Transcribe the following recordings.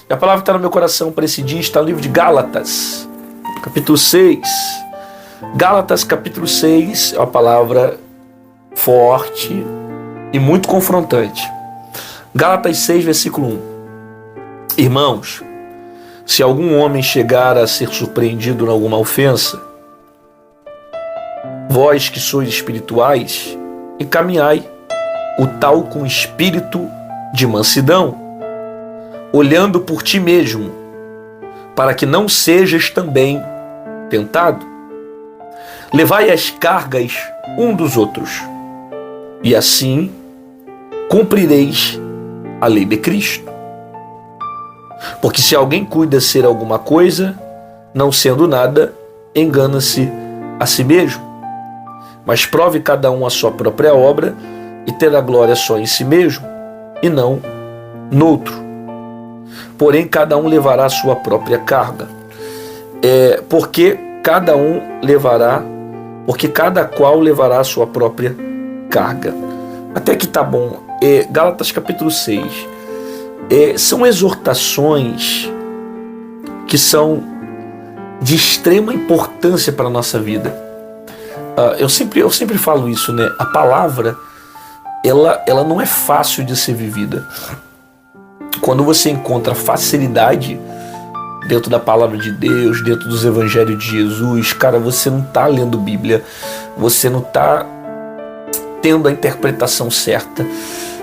E a palavra que está no meu coração para esse dia está no livro de Gálatas, capítulo 6. Gálatas, capítulo 6, é uma palavra forte e muito confrontante. Gálatas 6, versículo 1. Irmãos, se algum homem chegar a ser surpreendido em alguma ofensa, vós que sois espirituais, encaminhai o tal com espírito de mansidão, olhando por ti mesmo, para que não sejas também tentado. Levai as cargas um dos outros, e assim cumprireis a lei de Cristo. Porque se alguém cuida ser alguma coisa, não sendo nada, engana-se a si mesmo. Mas prove cada um a sua própria obra, e terá glória só em si mesmo, e não noutro. Porém, cada um levará a sua própria carga. Porque cada qual levará a sua própria carga. Até que tá bom. Gálatas capítulo 6. São exortações que são de extrema importância para a nossa vida. Eu sempre falo isso, né? A palavra, ela não é fácil de ser vivida. Quando você encontra facilidade dentro da palavra de Deus, dentro dos evangelhos de Jesus, cara, você não está lendo Bíblia, você não está tendo a interpretação certa.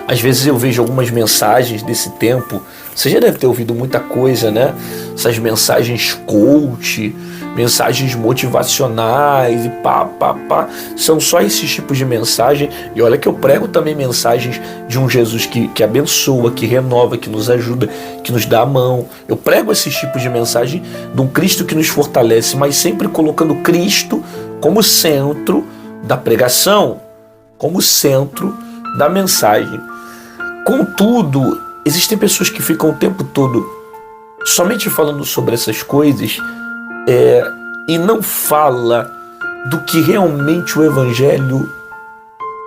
Às vezes eu vejo algumas mensagens desse tempo, você já deve ter ouvido muita coisa, né? Essas mensagens coach, mensagens motivacionais e são só esses tipos de mensagem. E olha que eu prego também mensagens de um Jesus que abençoa, que renova, que nos ajuda, que nos dá a mão. Eu prego esses tipos de mensagem de um Cristo que nos fortalece, mas sempre colocando Cristo como centro da pregação, como centro da mensagem. Contudo, existem pessoas que ficam o tempo todo somente falando sobre essas coisas e não fala do que realmente o Evangelho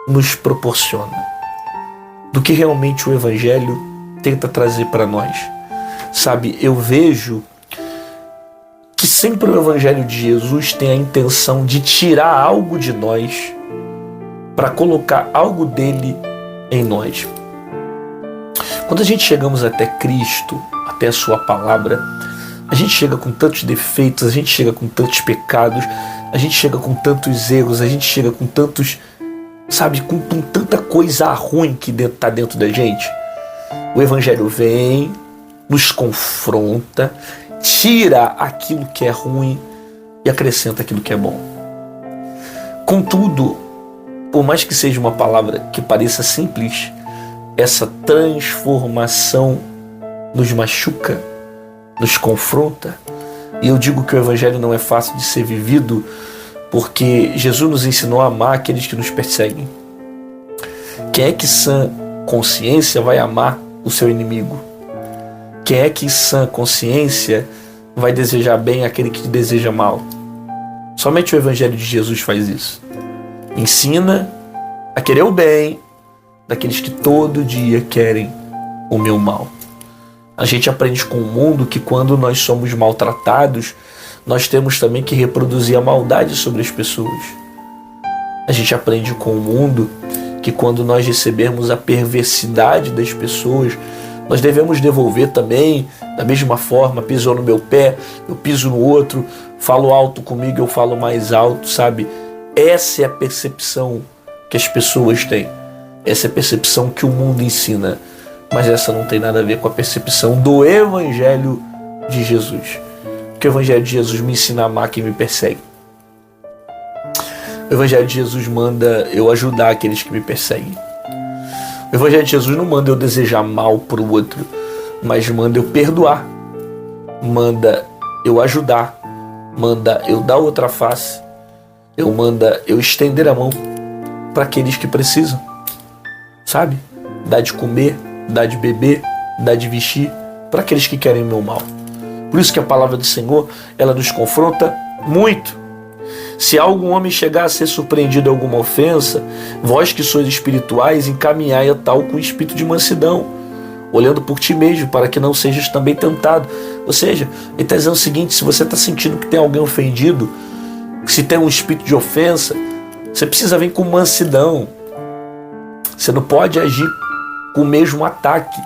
nos proporciona, do que realmente o Evangelho tenta trazer para nós. Sabe, eu vejo que sempre o Evangelho de Jesus tem a intenção de tirar algo de nós para colocar algo dele em nós. Quando a gente chegamos até Cristo, até a sua palavra, a gente chega com tantos defeitos, a gente chega com tantos pecados, a gente chega com tantos erros, a gente chega com tantos, sabe, com tanta coisa ruim que está dentro da gente. O Evangelho vem, nos confronta, tira aquilo que é ruim e acrescenta aquilo que é bom. Contudo, por mais que seja uma palavra que pareça simples, essa transformação nos machuca, nos confronta. E eu digo que o Evangelho não é fácil de ser vivido, porque Jesus nos ensinou a amar aqueles que nos perseguem. Quem é que sã consciência vai amar o seu inimigo? Quem é que sã consciência vai desejar bem aquele que te deseja mal? Somente o Evangelho de Jesus faz isso. Ensina a querer o bem daqueles que todo dia querem o meu mal. A gente aprende com o mundo que quando nós somos maltratados, nós temos também que reproduzir a maldade sobre as pessoas. A gente aprende com o mundo que quando nós recebermos a perversidade das pessoas, nós devemos devolver também da mesma forma. Pisou no meu pé, eu piso no outro, falo alto comigo, eu falo mais alto, sabe? Essa é a percepção que as pessoas têm. Essa é a percepção que o mundo ensina. Mas essa não tem nada a ver com a percepção do Evangelho de Jesus. Porque o Evangelho de Jesus me ensina a amar quem me persegue. O Evangelho de Jesus manda eu ajudar aqueles que me perseguem. O Evangelho de Jesus não manda eu desejar mal para o outro, mas manda eu perdoar, manda eu ajudar, manda eu dar outra face, manda eu estender a mão para aqueles que precisam, sabe? Dar de comer, dar de beber, dar de vestir para aqueles que querem o meu mal. Por isso que a palavra do Senhor, ela nos confronta muito. Se algum homem chegar a ser surpreendido em alguma ofensa, vós que sois espirituais, encaminhai a tal com espírito de mansidão, olhando por ti mesmo, para que não sejas também tentado. Ou seja, ele está dizendo o seguinte: se você está sentindo que tem alguém ofendido, se tem um espírito de ofensa, você precisa vir com mansidão. Você não pode agir com o mesmo ataque.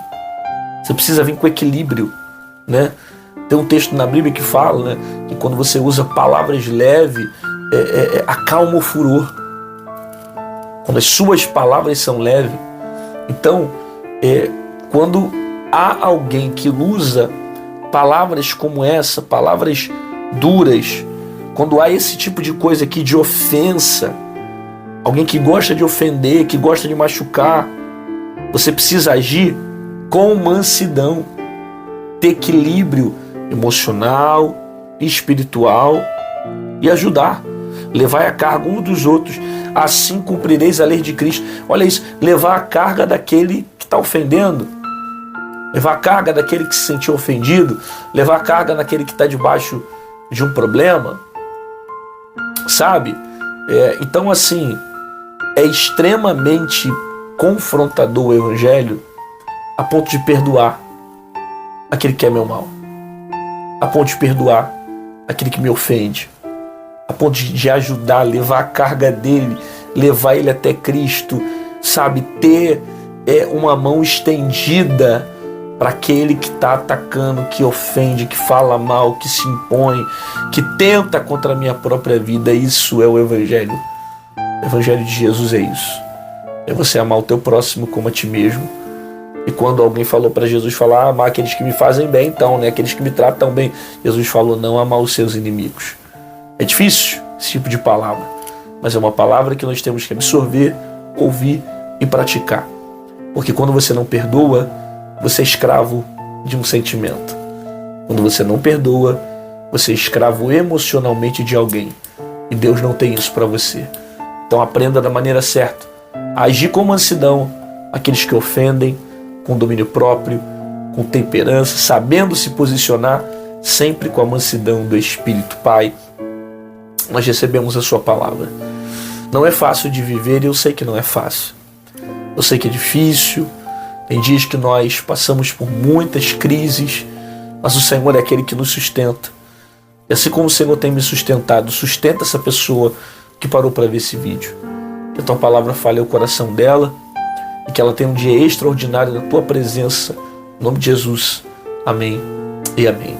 Você precisa vir com equilíbrio, né? Tem um texto na Bíblia que fala, né, que quando você usa palavras leves, acalma o furor. Quando as suas palavras são leves. Então, quando há alguém que usa palavras como essa, palavras duras, quando há esse tipo de coisa aqui de ofensa, alguém que gosta de ofender, que gosta de machucar, você precisa agir com mansidão, ter equilíbrio emocional, espiritual e ajudar. Levar a carga um dos outros, assim cumprireis a lei de Cristo. Olha isso, levar a carga daquele que está ofendendo, levar a carga daquele que se sentiu ofendido, levar a carga daquele que está debaixo de um problema, sabe? Então, assim, é extremamente confrontador o Evangelho a ponto de perdoar aquele que é meu mal, a ponto de perdoar aquele que me ofende, a ponto de ajudar, levar a carga dele, levar ele até Cristo, sabe? Ter uma mão estendida para aquele que está atacando, que ofende, que fala mal, que se impõe, que tenta contra a minha própria vida. Isso é o Evangelho. O Evangelho de Jesus é isso. É você amar o teu próximo como a ti mesmo. E quando alguém falou para Jesus falar, amar aqueles que me fazem bem, então, né, aqueles que me tratam bem, Jesus falou, não amar os seus inimigos. É difícil esse tipo de palavra, mas é uma palavra que nós temos que absorver, ouvir e praticar. Porque quando você não perdoa, você é escravo de um sentimento. Quando você não perdoa, você é escravo emocionalmente de alguém. E Deus não tem isso para você. Então aprenda da maneira certa. Agir com mansidão, aqueles que ofendem, com domínio próprio, com temperança, sabendo se posicionar, sempre com a mansidão do Espírito. Pai, nós recebemos a sua palavra. Não é fácil de viver e eu sei que não é fácil. Eu sei que é difícil. Tem dias que nós passamos por muitas crises, mas o Senhor é aquele que nos sustenta. E assim como o Senhor tem me sustentado, sustenta essa pessoa que parou para ver esse vídeo. Que a tua palavra fale ao coração dela e que ela tenha um dia extraordinário na tua presença. Em nome de Jesus. Amém e amém.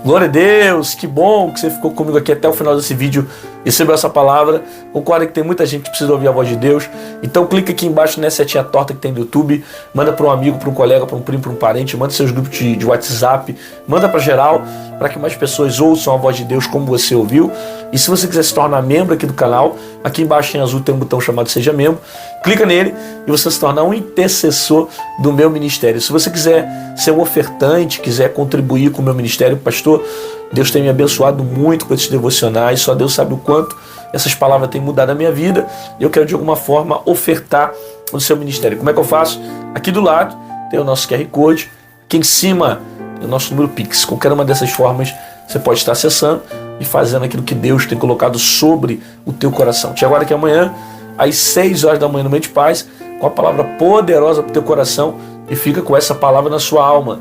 Glória a Deus, que bom que você ficou comigo aqui até o final desse vídeo e recebeu essa palavra. Concorda que tem muita gente que precisa ouvir a voz de Deus. Então clica aqui embaixo nessa setinha torta que tem no YouTube. Manda para um amigo, para um colega, para um primo, para um parente. Manda seus grupos de WhatsApp. Manda para geral, para que mais pessoas ouçam a voz de Deus como você ouviu. E se você quiser se tornar membro aqui do canal, aqui embaixo em azul tem um botão chamado Seja Membro. Clica nele e você se torna um intercessor do meu ministério. Se você quiser ser um ofertante, quiser contribuir com o meu ministério, pastor, Deus tem me abençoado muito com esses devocionais. Só Deus sabe o quanto essas palavras têm mudado a minha vida. E eu quero de alguma forma ofertar no seu ministério. Como é que eu faço? Aqui do lado tem o nosso QR Code. Aqui em cima tem o nosso número Pix. Qualquer uma dessas formas você pode estar acessando e fazendo aquilo que Deus tem colocado sobre o teu coração. Te aguardo aqui amanhã, às 6 horas da manhã, no Mente Paz, com a palavra poderosa para o teu coração, e fica com essa palavra na sua alma.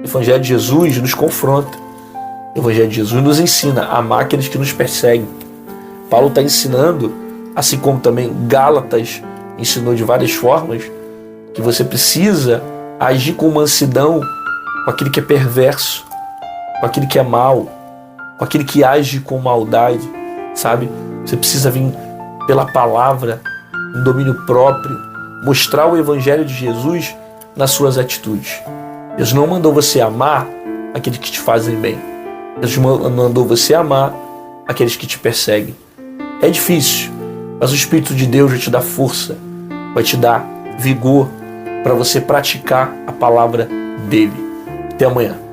O Evangelho de Jesus nos confronta. O Evangelho de Jesus nos ensina a amar aqueles que nos perseguem. Paulo está ensinando, assim como também Gálatas ensinou de várias formas, que você precisa agir com mansidão com aquele que é perverso, com aquele que é mau, com aquele que age com maldade, sabe? Você precisa vir pela palavra, um domínio próprio, mostrar o Evangelho de Jesus nas suas atitudes. Deus não mandou você amar aqueles que te fazem bem. Deus mandou você amar aqueles que te perseguem. É difícil, mas o Espírito de Deus vai te dar força, vai te dar vigor para você praticar a palavra dele. Até amanhã.